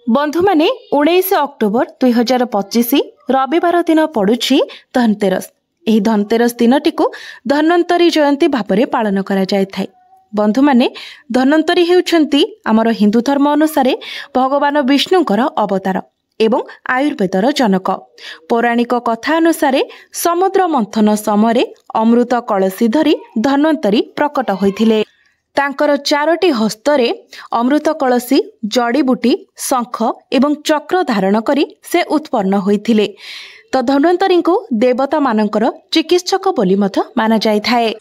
बंधु माने 19 अक्टोबर 2025 रविवार दिन पड़ुछि धनतेरस। एही धनतेरस दिनटी को धन्वंतरी जयंती भाବରେ पालन करा जाय थाय। बंधु माने धन्वंतरी हेउछंती आमर हिंदू धर्म अनुसार भगवान विष्णुंकर अवतार एवं आयुर्वेदर जनक। पौराणिक कथा अनुसार समुद्र मंथन समय अमृत कलसी धरी धन्वंतरी प्रकट होइथिले। तांकर चारोटी हस्तरे अमृत कलसी जड़ीबुटी शंख एवं चक्र धारण करी से उत्पन्न होइथिले। तो धन्वंतरी को देवता मानकर चिकित्सक बोली मथ माना जाय थाए।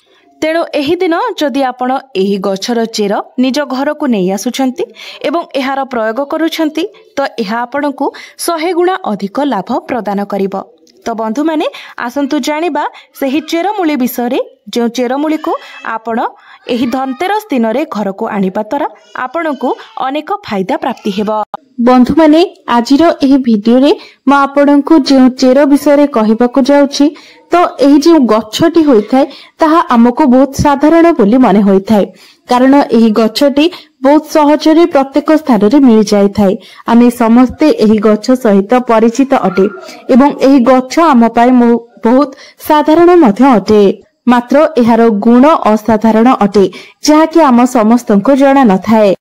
तेणु एही दिन जदि आपण एही गछर चेर निज घर को नहीं आसुछंती एवं एहार प्रयोग करूछंती तो एहा आपणकु 100 गुणा अधिक लाभ प्रदान करिब। तो बंधु माने आसंतु जानिबा सेही चेरमूली विषय जो चेरमूली को आपण एही धनतेरस दिन रे घर को आनिबा द्वारा आपणकु अनेक फायदा प्राप्ति हेबो। बंधु माने आजिर एही वीडियो रे म आपणकु जो चेर विषय कहिबाकु जाउछि तो एही जो गछटी होइथाय ताहा हमको बहुत साधारण बोली माने होइथाय। कारण एही गछटी बहुत सहजरे प्रत्येक स्थान रे मिल जाय थाय। आमे समस्ते एही गछ सहित परिचित अटे एवं एही गछ आम पाई बहुत साधारण मध्य अटे। मात्र एहार गुण असाधारण अटे जहाँकि आम समस्तंको जणा नथाए।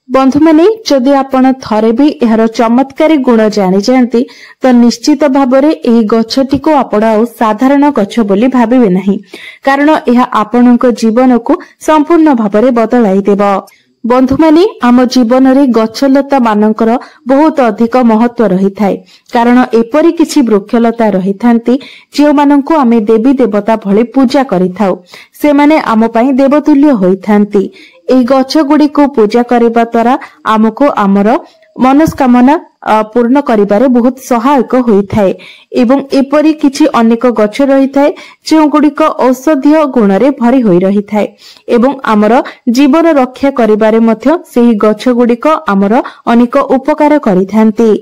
बंधु माने जदि आपण थरे भी एहार चमत्कारी गुण जानि जानती तो निश्चित भाबरे एही गछटी को आपण आ साधारण गछ बोली भाबिबे नाही। कारण एहा आपणको जीवन को संपूर्ण भाबरे बदलाई देबो। बंधु माने आम जीवन रे गछलता मानकर बहुत अधिक महत्व रही थाए। कारण एपरी किछि वृक्षलता रही थांती जे माननको आमे देवी देवता भले पूजा करिथाउ। से माने आम पई देवतुल्य होई थांती। एही गछ गुडी को पूजा करबा द्वारा आमको आमर मनस्कामना पूर्ण करिबारे बहुत सहायक होई थाए। एवं एपरी किछि अनेक गछ रही थाए जे गुडीक औषधीय गुण रे भरी होई रही थाए एवं आमर जीवन रक्षा करिबारे मध्य सेही गछ गुडीक आमर अनेक उपकार करिथांती।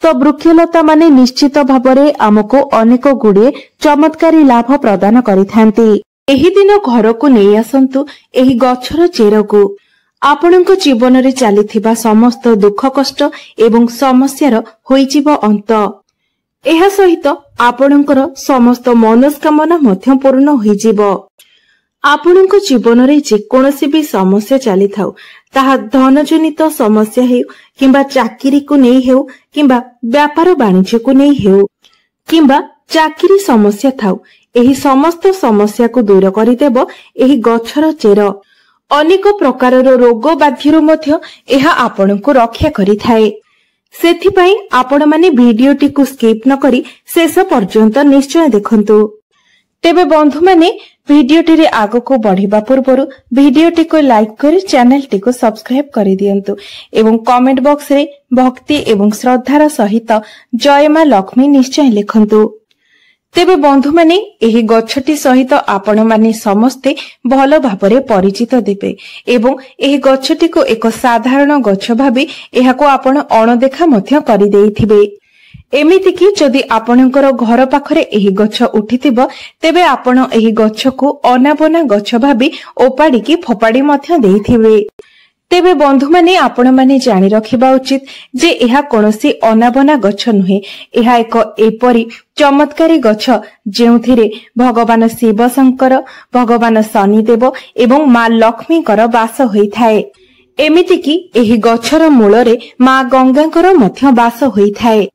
तो वृक्षलता माने निश्चित भाबरे आमको अनेक गुडे चमत्कारी लाभ प्रदान करिथांती। एही दिन घर को नहीं आसंतु एही गछर चेर को आपणको जीवन रे चलीथिबा समस्त दुख कष्ट एवं समस्यार होइजिबो अंत। एहा सहित आपणकर समस्त मनस्कामना मध्य पूर्ण होइजिबो। आपणको जीवन रे जे कोनोसी भी समस्या चली थाउ ताहा धनजनित समस्या हेउ किंबा चाकरी को नहीं हेउ किंबा व्यापार वाणिज्य को नहीं हेउ किंबा चाकरी समस्या थाउ एही समस्त समस्या को दूर करिदेबो एही गछर चेर। अनेक प्रकारर रोग बाध्यरु मध्य एहा आपणको रक्षा करिथाए। सेथिपई आपण माने भिडियोटी को स्किप न करी शेष पर्यंत निश्चय देखंतु। तेबे बंधु माने भिडियोटी रे आगो को बढ़िबा पूर्वरु भिडियोटी को लाइक करी चैनल टी को सब्सक्राइब करि दियंतु एवं कमेंट बॉक्स रे भक्ति एवं श्रद्धार सहित जय मां लक्ष्मी निश्चय लिखंतु। तेबे बंधु माने एही गछटी सहित आपण माने समस्ते भल भाबरे परिचित देबे एवं एही गछटी को एक साधारण गछ भाबी एहाको आपण अणदेखा मध्य करि देइथिबे। एमिति कि जदि आपणकर घर पाखरे एही गछ उठिथिबो तेबे आपण एही गछ को अनाबना गछ भाबी ओपाडी की फोपाडी मध्य देइथिबे। तेबे बंधु माने आपण माने जानि रखिबा उचित जे एहा कोनोसी अनाबना गछ नुहे। एहा एक एपरी चमत्कारी गछ जेउथिरे भगवान शिव शंकर भगवान शनिदेव एवं मां लक्ष्मीकर वास होइथाए। एमिति कि एही गछर मूलरे मां गंगाकर मध्य वास होइथाए।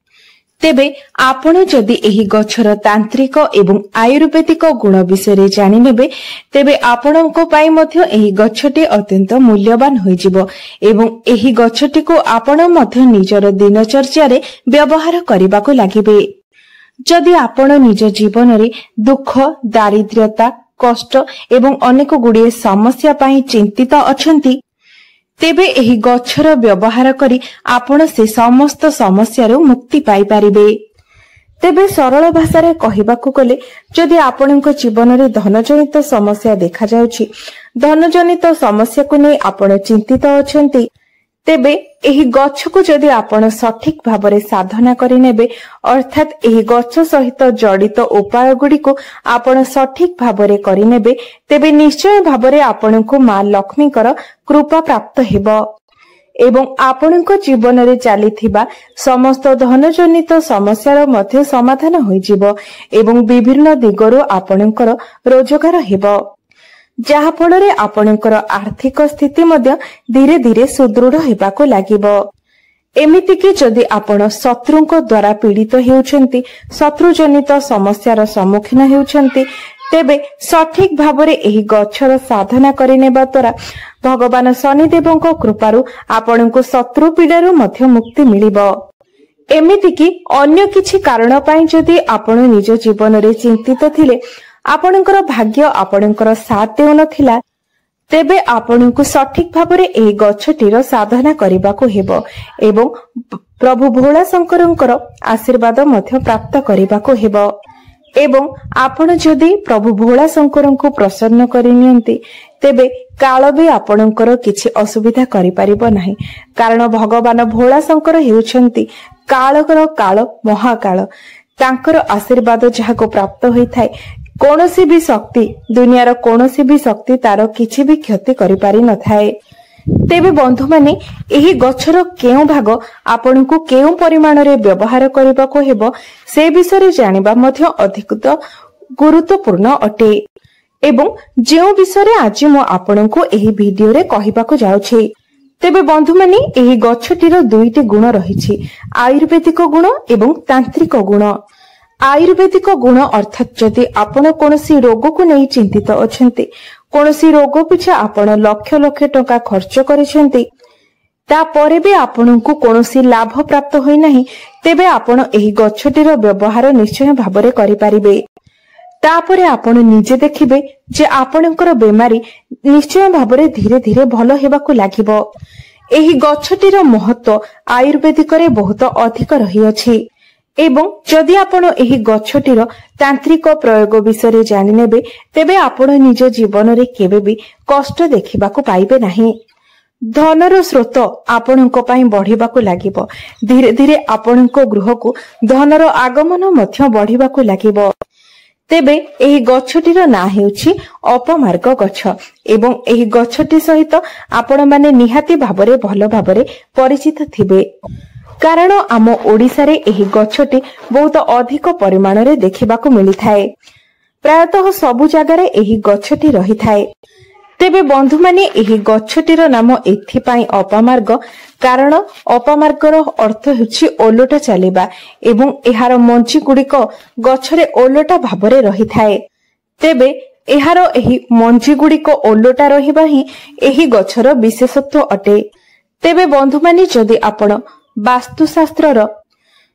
तेबे आपण जदि एही गछर तांत्रिक एवं आयुर्वेदिक गुण विषय जानि नेबे तेबे आपणको पाई मध्य एही गछटी अत्यंत मूल्यवान होइजिबो एवं एही गछटी को आपण मध्य निजर दिनचर्या रे व्यवहार करिबाको लागिबे। जदि आपण निज जीवन रे दुख दारिद्र्यता कष्ट एवं अनेक गुडिये समस्या पाई चिंतित अछंती तेबे एही गछर व्यवहार करी आपण से समस्त समस्या रो मुक्ति पाई परिबे। तेबे सरल भाषा रे कहिबाकू गले जदि आपणको जीवन रे धनजनित समस्या देखा जाउछि धनजनित समस्या को नै आपण चिंतित अछंती तेबे एही गछ को जदि आपण सठिक भाबरे साधना करि नेबे अर्थात एही गछ सहित जड़ित उपाय गुडी को आपण सठिक भाबरे करि नेबे तेबे निश्चय भाबरे आपणको मां लक्ष्मीकर कृपा प्राप्त हेबो। एवं आपणक जीवन रे चलीथिबा समस्त धनजनित समस्यार मध्य समाधान होइजिवो एवं विभिन्न दिगरु आपणकर रोजगार हेबो जहा फल रे आपणकर आर्थिक स्थिति मध्य धीरे धीरे सुदृढ़ हेबाको लागिवो। एमिति कि जदि आपण शत्रुंक द्वारा पीड़ित हेउछंती शत्रुजनित समस्यार सम्मुखीन हेउछंती तेबे सठिक भावरे एही गछर साधना करिनेबा द्वारा भगवान शनिदेवଙ୍କ कृपारु आपणଙ୍କୁ शत्रु पीड़ारु मध्य मुक्ति मिलिबो। एमिति कि अन्य किछि कारण पई जदि आपण निज जीवन रे चिंतित थिले आपणकर भाग्य आपणकर साथ देउनथिला तेबे आपणଙ୍କୁ सठिक भावरे एही गछटीर साधना करिबाको हेबो एवं प्रभु भोला शंकरଙ୍କର आशीर्वाद मध्य प्राप्त करिबाको हेबो। एवं आपण जदि प्रभु भोला शंकरଙ୍କୁ प्रसन्न करिनियंती तेबे काल भी आपणकर किछि असुविधा करि परिबो नाही कारण भगवान भोला शंकर हेउछंती कालकर काल महाकाल तांकर आशीर्वाद जहाको प्राप्त होइथाय कोनोसी भी शक्ति दुनियार कोनोसी भी शक्ति तार किछि भी क्षति करि पारि न थाए। तेबे बंधु माने एही गछर केउ भाग आपनकु केउ परिमाण रे व्यवहार करबाको हेबो से विषय जानिबा मध्य अधिक गुरुत्वपूर्ण अटे एवं जेउ विषय आज मो आपनकु एही वीडियो रे कहिबाको जाउछि तेबे बंधु माने एही गछटीर दुईटी गुण रहिछि आयुर्वेदिक गुण एवं तांत्रिक गुण। आयुर्वेदिक गुण अर्थात जदि आपण कोनोसी रोग को नहीं चिंतित अछंती कोनोसी रोग पिछा आपण लक्ष लक्ष टका खर्च करिसेंती तापरे भी आपनकु कोनोसी लाभ प्राप्त होई नाही तेबे आपण एही गछटीर व्यवहार निश्चय भाबरे करि पारिबे। तापरे आपण निजे देखिबे जे आपनकर बेमारी निश्चय भाबरे धीरे धीरे भलो हेबाकु लागिबो। एही गछटीर महत्व आयुर्वेदिक रे बहुत अधिक रही अछि एवं जदि आपण एही गछटीर तांत्रिक प्रयोग विषय जानि नेबे तेबे आपण निज जीवन रे केबे भी कष्ट देखिबाकु पाइबे नाही। धनर स्रोत आपणको पई बढ़िबाकु लागिबो धीरे धीरे आपणको गृह को धनर आगमन मध्य बढ़िबाकु लागिबो। तेबे एही गछटीर ना हेउछि अपमार्ग गछ एवं एही गछटी सहित आपण माने निहाती भाबरे भलो भाबरे परिचित थिबे कारण आम ओडिसा रे एही गछटी बहुत अधिक परिमाण रे देखिबाकु मिलिथाए प्रायतः सबु जगह रे एही गछटी रही थाए। तेबे बंधु माने एही गछटीर नाम एथि पई अपमार्ग कारण अपमार्गर अर्थ हेछि ओलोटा चलेबा एवं एहार मंची गुडिक गछरे ओलोटा भाबरे रही थाए तेबे एहार एही मंची गुडिक ओलोटा रहिबा ही एही गछर विशेषत्व अटे। तेबे बंधु माने जदि आपण वास्तुशास्त्र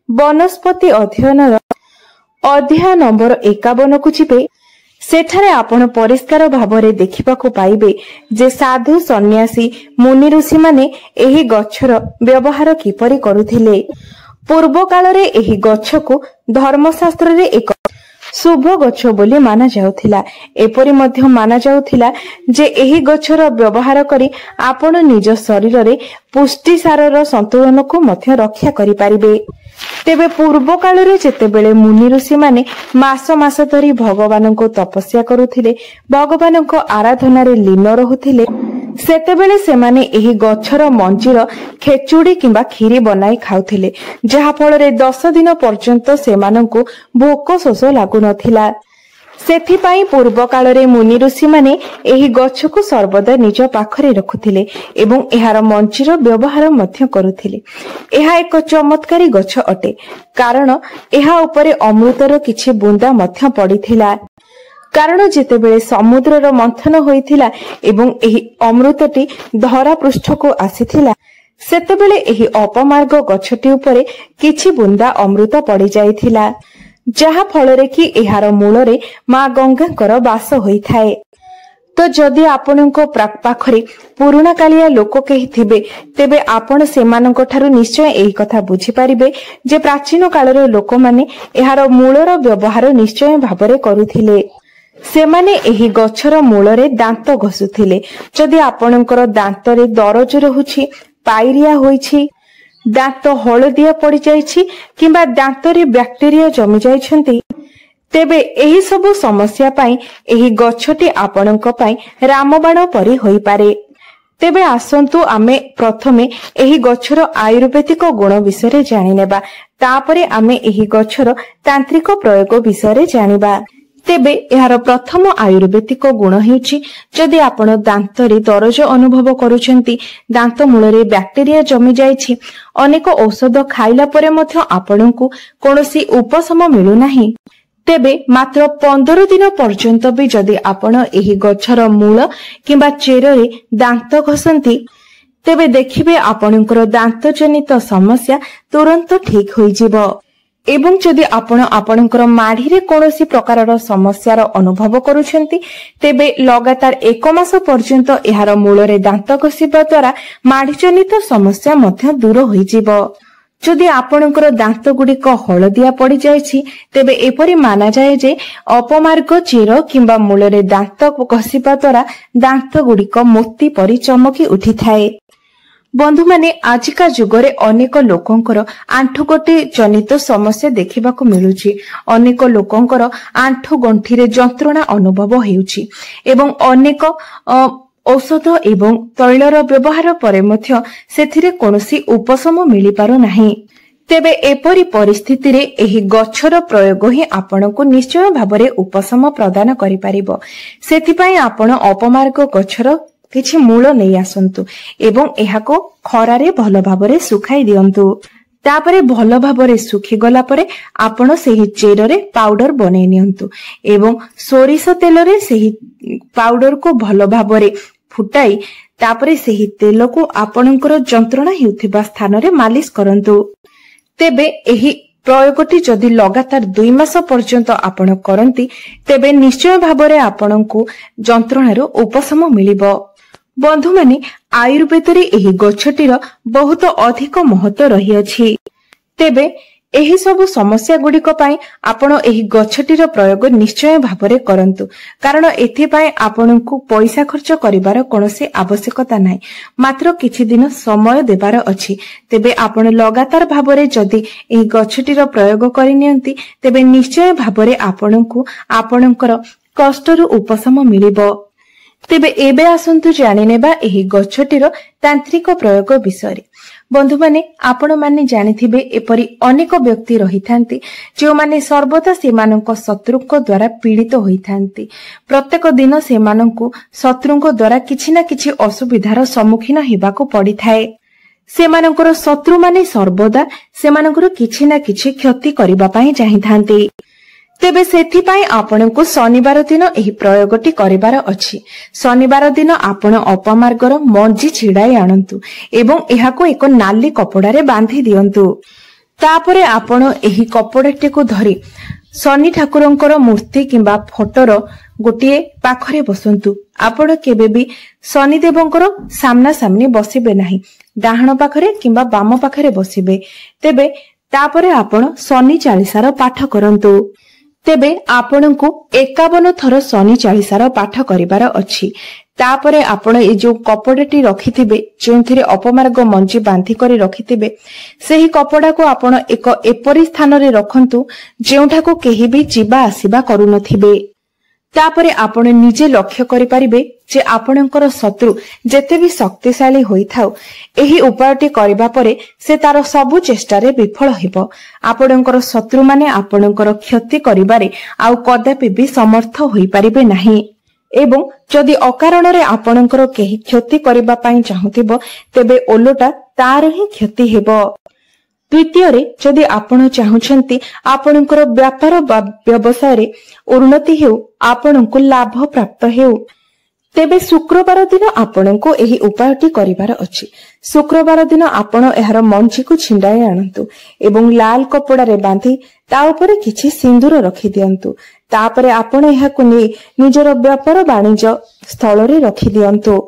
वनस्पति अध्ययन अध्याय नंबर 51 को जिबे सेठारे आपण परिष्कार भावरे देखिबाकू पाइबे जे साधु सन्यासी मुनि ऋषि माने एही गछर व्यवहार किपरि करुथिले। पूर्व काल रे एही गछको धर्मशास्त्र रे एक शुभ गछ बोली माना जाउथिला एपरि मध्य माना जाउथिला जे एही गछर व्यवहार करी आपण निज शरीर रे पुष्टि सारर संतुलन को मध्य रक्षा करि पारिबे। तेबे पूर्व काल रे जेतेबेले मुनि ऋषि माने मास मास धरी भगवान को तपस्या करुथिले भगवान को आराधना रे लीन रहुथिले सेतेबेले सेमाने एही गछर मंजीर खेचुड़ी किंबा खीरी बनाई खाउथिले जहा फल रे 10 दिन पर्यंत सेमानंकु भोक शोष लागु नथिला। सेथिपाई पूर्व काल रे मुनि ऋषि माने एही गछ को सर्वदा निज पाखरे रखुथिले एवं एहार मंजीर व्यवहार मध्य करुथिले। एहा एक चमत्कारी गछ अटे कारण एहा उपरे अमृतर किछि बुंदा मध्य पडिथिला कारण जेतेबेले समुद्रर मंथन होइथिला एवं एही अमृतटी धरा पृष्ठ को आसीथिला सेतेबेले एही अपमार्ग गछटी उपरे किछि बुंदा अमृत पड़ी जाइथिला जहा फल रे कि एहार मूल रे मां गंगाकर वास होइथाए। तो जदि आपणको पाखरे पुराणा कालिया लोक केही थिबे तेबे आपण सेमानक ठारू निश्चय एही कथा बुझी पारिबे जे प्राचीन कालर लोक माने एहार मूलर व्यवहार निश्चय भाबरे करुथिले। सेमाने एही गछर मूल रे दांत घसुथिले जदि आपणकर दांत रे दरज रहुछि पायरिया होइछि दांत हळदिया पड़ी जाइछि किंबा दांत रे बैक्टेरिया जमी जाइछन्ति तेबे एही सबु समस्या पाई एही गछटी आपणक पाई रामबाण परि होई पारे। तेबे आसंतु आमे प्रथमे एही गछर आयुर्वेदिक गुण विषय जानिनेबा तापरे आमे एही गछर तांत्रिक प्रयोग विषय जानिबा। तेबे यार प्रथम आयुर्वेदिक गुण हेउची जदि आपण दांतरे दरज अनुभव करूछंती, दांत मूलरे बैक्टेरिया जमी जायछि, अनेक औषध खाइला परे मध्य आपणकु कोनोसी उपशम मिलु नाही, तेबे मात्र 15 दिन पर्यंत भी जदि आपण एही गछर मूल किंबा चेररे दांत घसंती तेबे देखिबे आपणकर दांत जनित समस्या तुरंत ठीक होई जिवो। एवं जदि आपण आपणकर माढ़ी रे कोनोसी प्रकारर समस्यार अनुभव करूछंती तेबे लगातार 1 मास पर्यंत एहार मूलरे दांत घसिबा द्वारा माढ़ी जनित समस्या मध्य दूर होई जिवो। जदि आपणकर दांत गुड़िक हलदिया पड़ जायछि तेबे एपरि माना जाए जे अपमार्ग चेर किंबा मूलरे दांत घसिबा द्वारा दांत गुड़िक मोती परि चमकी उठी थाए। बंधु माने आजिका जुगरे अनेक लोकंकर आंठुगोटी जनित समस्या देखिबाकू मिलुछि। अनेक लोकंकर आंठु गंठी रे जंत्रणा अनुभव हेउछि एवं अनेक औषध एवं तैलर व्यवहार परे मध्य सेथिरे कोनोसी उपशम मिली पारु नाही। तेबे एपरि परिस्थिति रे एही गछर प्रयोग ही आपनकु निश्चय भाबरे उपशम प्रदान करि परिबो। सेथिपई आपण अपमार्ग गछर किछि मूल नै आसंतु एवं एहाको खरारे भल भाबरे सुखाई दियंतु। तापरे भल भाबरे सुखी गला परे आपण सेही चेररे पाउडर बनै नियंतु एवं सोरिष तेलरे सेही पाउडर को भल भाबरे फुटाई तापरे सेही तेल को आपणकर जंत्रणा हेउथिबा स्थान रे मालिश करंतु। तेबे एही प्रयोगटी जदि लगातार 2 मास पर्यंत आपण करंती तेबे निश्चय भाबरे आपणकु जंत्रणारो उपशम मिलिबो। बंधु माने आयुर्वेद रे एही गछटीर बहुत अधिक महत्व रही अछि। तेबे एही सब समस्या गुड़िक पई आपण एही गछटीर प्रयोग निश्चय भाबरे करंतु, कारण एथि पई आपणकु पैसा खर्च करिवार कोनोसी आवश्यकता नाही, मात्र किछि दिन समय देबार अछि। तेबे आपण लगातार भाबरे जदि एही गछटीर प्रयोग करिनियंती तेबे निश्चय भाबरे आपणकु आपणकर कष्टरु उपशम मिलिबो। तेबे एबे आसंतु जानिनेबा एही गछटीर तांत्रिक प्रयोग विषय। बंधु माने आपण माने जानिथिबे एपरि अनेक व्यक्ति रहिथांती जो माने सर्वदा सेमानक शत्रुक द्वारा पीड़ित होइथांती। प्रत्येक दिन सेमानकु शत्रुक द्वारा किछि ना किछि असुविधार सम्मुखीन हेबाकू पड़िथाए। सेमानकर शत्रु माने सर्वदा सेमानकर किछि ना किछि क्षति करिबा पई चाहिथांती। तेबे सेथि पई आपणकु शनिवार दिन एही प्रयोगटी करिवार अछि। शनिवार दिन आपण अपमार्गर मंजी छिड़ाई आनंतु एवं एहाको एक नाली कपड़ा रे बांधी दियंतु। तापरे आपण एही कपड़ाटी को धरी शनि ठाकुरंकर मूर्ति किंबा फोटोर गोटिए पाखरे बसंतु। आपण केबे भी शनि देवंकर सामना सामनी बसिबे नाही, डाहाण पाखरे किंबा बाम पाखरे बसिबे। तेबे तापरे आपण शनि चालीसार पाठ करंतु। तेबे आपणकु 51 थर शनि चालीसार पाठ करिवार अछि। तापरे आपण ए जो कपड़ाटी रखिथिबे जेंथिरे अपमार्ग मंजी बांधी करी रखिथिबे सेही कपड़ा को आपण एक एपरि स्थान रे रखंतु जेउठाको केही भी जीवा आसीबा करू नथिबे। तापरे आपण निजे लक्ष्य करि परिबे जे आपणकर शत्रु जेते भी शक्तिशाली होइथाउ एही उपायटी करिबा परे से तार सबु चेष्टा रे विफल हेबो। आपणकर शत्रु माने आपणकर क्षति करिबारे आउ कदापि भी समर्थ होई परिबे नाही एवं जदि अकारण रे आपणकर केही क्षति करिबा पई चाहुथिबो तेबे ओलोटा तार ही क्षति हेबो। द्वितीय रे जदि आपण चाहुछंती आपणकर व्यापार व्यवसाय रे उन्नति हेउ आपणको लाभ प्राप्त हेउ तेबे शुक्रवार दिन आपणको एही उपायटी करिवार अछि। शुक्रवार दिन आपण एहार मंची को छिंडाई आनंतु एवं लाल कपड़ा रे बांधी ता ऊपर किछि सिंदूर रखि दियंतु। तापरे आपण एहाको निजर व्यापार वाणिज्य स्थल रे रखि दियंतु।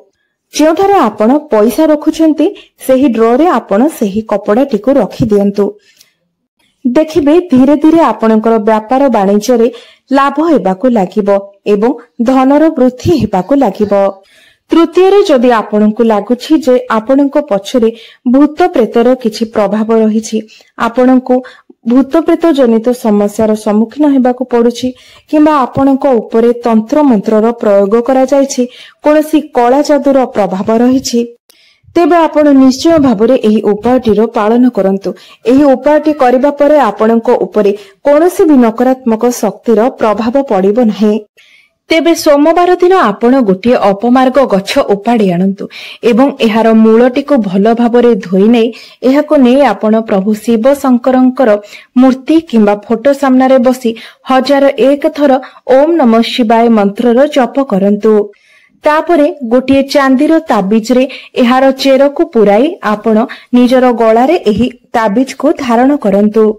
जेउठारे आपण पैसा रखुछंती सेही ड्रॉ रे आपण सेही कपड़ाटी को रखि दियंतु। देखिबे धीरे धीरे आपणकर व्यापार वाणिज्य रे लाभ हेबाकू लागिबो एवं धनर वृद्धि हेबाकू लागिबो। तृतीय जदि आपनकु लागुछि जे आपनको पछरे भूत प्रेतर किछि प्रभाव रहिछि, आपनको भूत प्रेत जनित समस्यार सम्मुखीन हेबाकु पडुछि किंबा आपनको उपरे तंत्र मंत्रर प्रयोग करा जायछि, कोनोसी कला जादूर प्रभाव रहिछि, तेबे आपण निश्चय भाबरे एही उपायटीर पालन करंतु। एही उपायटी करिबा परे आपनको उपरे कोनोसी भी नकारात्मक शक्तिर प्रभाव पड़िबो नाही। तेबे सोमवार दिन आपण गोटे अपमार्ग गछ उपाड़ी आणंतु एवं एहार मूलटी को भल भाबरे धोई नै एहाको नै आपण प्रभु शिव शंकरंकर मूर्ति किंबा फोटो सामनारे बसी 1001 थर ओम नमः शिवाय मंत्रर जप करंतु। तापरे गोटे चांदीर ताबिज रे एहार चेर को पुराई आपण निजर गळारे एही ताबिज को धारण करंतु।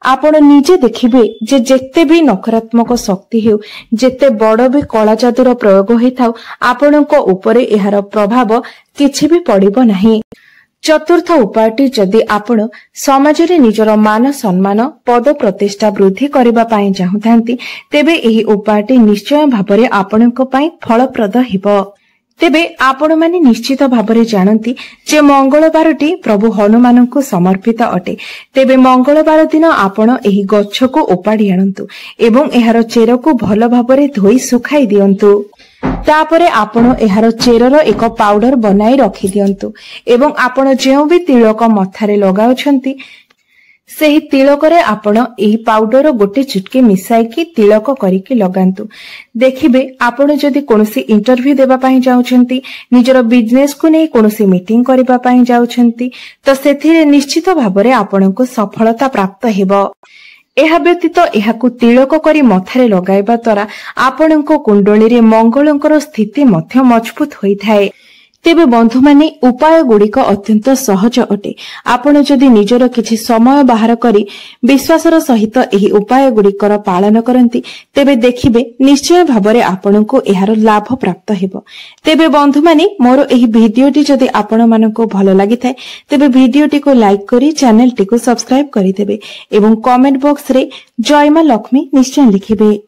आपण निजे देखिबे जे जेते भी नकारात्मक शक्ति हेउ, जेते बड़ भी कला जादूर प्रयोग होइथाउ, आपणको उपरे एहार प्रभाव किछि भी पड़िबो नाही। चतुर्थ उपायटी जदि आपण समाज रे निजर मान सम्मान पद प्रतिष्ठा वृद्धि करबा पई चाहुथांती, तेबे एही उपायटी निश्चय भाबरे आपणको पई फलप्रद हेबो। तेबे आपण माने निश्चित भाबरे जानती जे मंगलबारटी प्रभु हनुमान को समर्पित अटे। तेबे मंगलबार दिन आपण एही गछ को उपाड़ी आणंतु एवं एहार चेर को भल भाबरे धोई सुखाई दियंतु। तापरे आपण एहार चेरर एक पाउडर बनाई रखि दियंतु एवं आपण जेउ भी तिलक मथारे लगाउछंती सेही तिलकरे आपण एही पाउडर गोटे चुटकी मिसाई की तिलक करिके लगांतु। देखिबे आपण जदि कोनोसी इंटरव्यू देबा पई जाउछंती, निजर बिजनेस को नै कोनोसी मीटिंग करबा पई जाउछंती, तो सेथिरे निश्चित भाबरे आपनको सफलता प्राप्त हेबो। एहा व्यतीत एहाकु तिलक करी मथारे लगाइबा द्वारा आपनको कुंडली रे मंगलंकर स्थिति मध्य मजबूत होइथाय। तेबे बंधु माने उपाय गुड़िक अत्यंत सहज अटे। आपण जदि निजर किछि समय बाहर करी विश्वासर सहित एही उपाय गुड़िकर पालन करंती, तेबे देखिबे निश्चय भाबरे आपनको एहार लाभ प्राप्त हेबो। तेबे बंधु माने मोर एही भिडियोटी जदि आपण मानको भलो लागिथाय, तेबे भिडियोटी को लाइक करी चैनल टी को सब्सक्राइब करि देबे एवं कमेंट बॉक्स रे जय मां लक्ष्मी निश्चय लिखिबे।